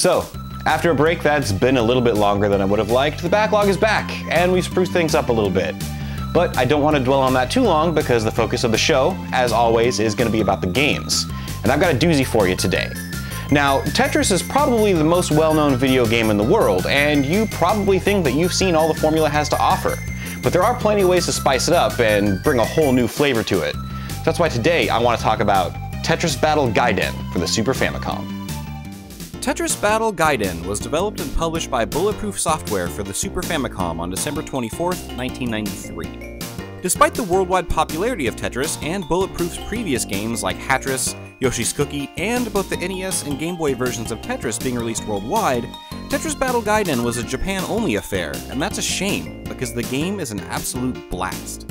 So, after a break that's been a little bit longer than I would have liked, the backlog is back, and we've spruced things up a little bit. But I don't want to dwell on that too long because the focus of the show, as always, is going to be about the games. And I've got a doozy for you today. Now, Tetris is probably the most well-known video game in the world, and you probably think that you've seen all the formula has to offer. But there are plenty of ways to spice it up and bring a whole new flavor to it. That's why today I want to talk about Tetris Battle Gaiden for the Super Famicom. Tetris Battle Gaiden was developed and published by Bulletproof Software for the Super Famicom on December 24th, 1993. Despite the worldwide popularity of Tetris and Bulletproof's previous games like Hatris, Yoshi's Cookie, and both the NES and Game Boy versions of Tetris being released worldwide, Tetris Battle Gaiden was a Japan-only affair, and that's a shame, because the game is an absolute blast.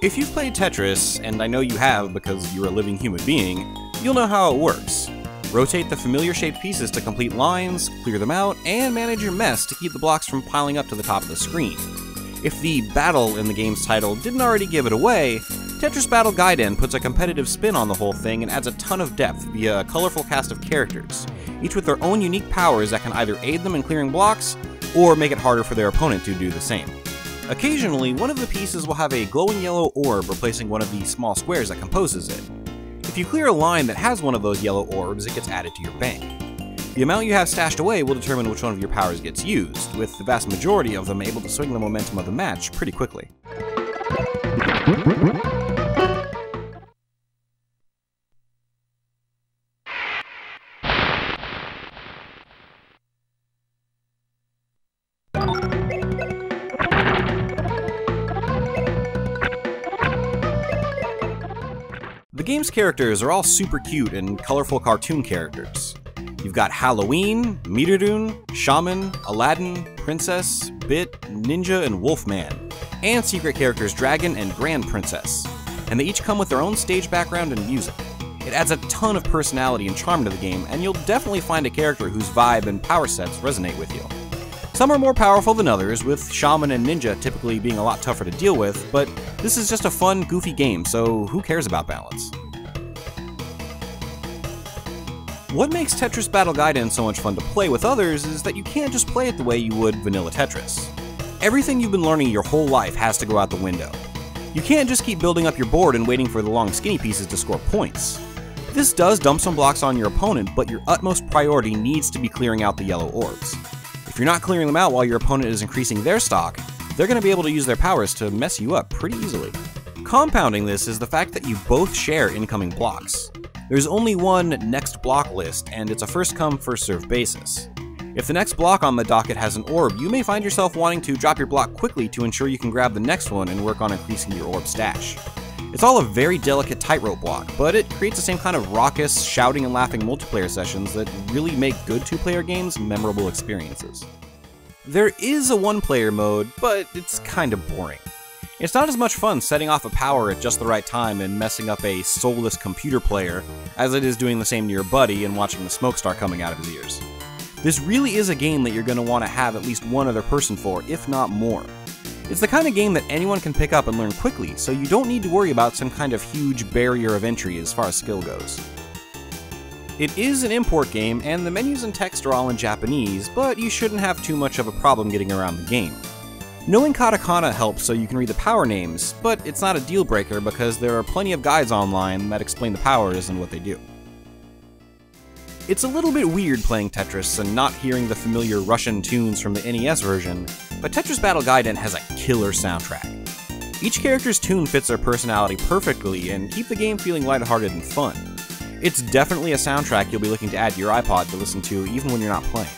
If you've played Tetris, and I know you have because you're a living human being, you'll know how it works. Rotate the familiar shaped pieces to complete lines, clear them out, and manage your mess to keep the blocks from piling up to the top of the screen. If the battle in the game's title didn't already give it away, Tetris Battle Gaiden puts a competitive spin on the whole thing and adds a ton of depth via a colorful cast of characters, each with their own unique powers that can either aid them in clearing blocks, or make it harder for their opponent to do the same. Occasionally, one of the pieces will have a glowing yellow orb replacing one of the small squares that composes it. If you clear a line that has one of those yellow orbs, it gets added to your bank. The amount you have stashed away will determine which one of your powers gets used, with the vast majority of them able to swing the momentum of the match pretty quickly. The game's characters are all super cute and colorful cartoon characters. You've got Halloween, Mitterdoon, Shaman, Aladdin, Princess, Bit, Ninja, and Wolfman, and secret characters Dragon and Grand Princess, and they each come with their own stage background and music. It adds a ton of personality and charm to the game, and you'll definitely find a character whose vibe and power sets resonate with you. Some are more powerful than others, with Shaman and Ninja typically being a lot tougher to deal with, but this is just a fun, goofy game, so who cares about balance? What makes Tetris Battle Gaiden so much fun to play with others is that you can't just play it the way you would vanilla Tetris. Everything you've been learning your whole life has to go out the window. You can't just keep building up your board and waiting for the long skinny pieces to score points. This does dump some blocks on your opponent, but your utmost priority needs to be clearing out the yellow orbs. If you're not clearing them out while your opponent is increasing their stock, they're going to be able to use their powers to mess you up pretty easily. Compounding this is the fact that you both share incoming blocks. There's only one next block list, and it's a first-come, first-served basis. If the next block on the docket has an orb, you may find yourself wanting to drop your block quickly to ensure you can grab the next one and work on increasing your orb stash. It's all a very delicate tightrope block, but it creates the same kind of raucous, shouting and laughing multiplayer sessions that really make good two-player games memorable experiences. There is a one-player mode, but it's kinda boring. It's not as much fun setting off a power at just the right time and messing up a soulless computer player as it is doing the same to your buddy and watching the smoke start coming out of his ears. This really is a game that you're going to want to have at least one other person for, if not more. It's the kind of game that anyone can pick up and learn quickly, so you don't need to worry about some kind of huge barrier of entry as far as skill goes. It is an import game, and the menus and text are all in Japanese, but you shouldn't have too much of a problem getting around the game. Knowing katakana helps so you can read the power names, but it's not a deal breaker because there are plenty of guides online that explain the powers and what they do. It's a little bit weird playing Tetris and not hearing the familiar Russian tunes from the NES version, but Tetris Battle Gaiden has a killer soundtrack. Each character's tune fits their personality perfectly and keep the game feeling lighthearted and fun. It's definitely a soundtrack you'll be looking to add to your iPod to listen to even when you're not playing.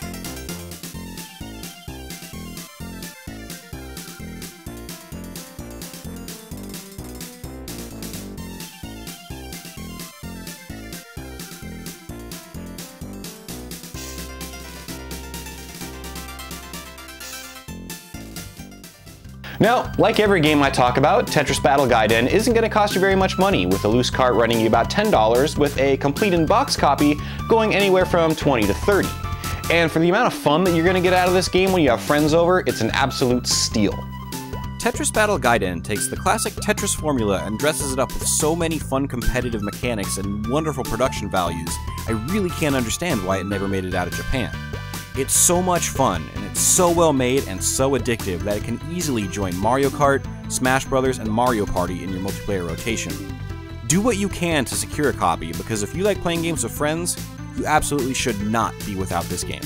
Now, like every game I talk about, Tetris Battle Gaiden isn't going to cost you very much money, with a loose cart running you about $10, with a complete in-box copy going anywhere from $20 to $30. And for the amount of fun that you're going to get out of this game when you have friends over, it's an absolute steal. Tetris Battle Gaiden takes the classic Tetris formula and dresses it up with so many fun competitive mechanics and wonderful production values, I really can't understand why it never made it out of Japan. It's so much fun, and it's so well made and so addictive that it can easily join Mario Kart, Smash Bros, and Mario Party in your multiplayer rotation. Do what you can to secure a copy, because if you like playing games with friends, you absolutely should not be without this game.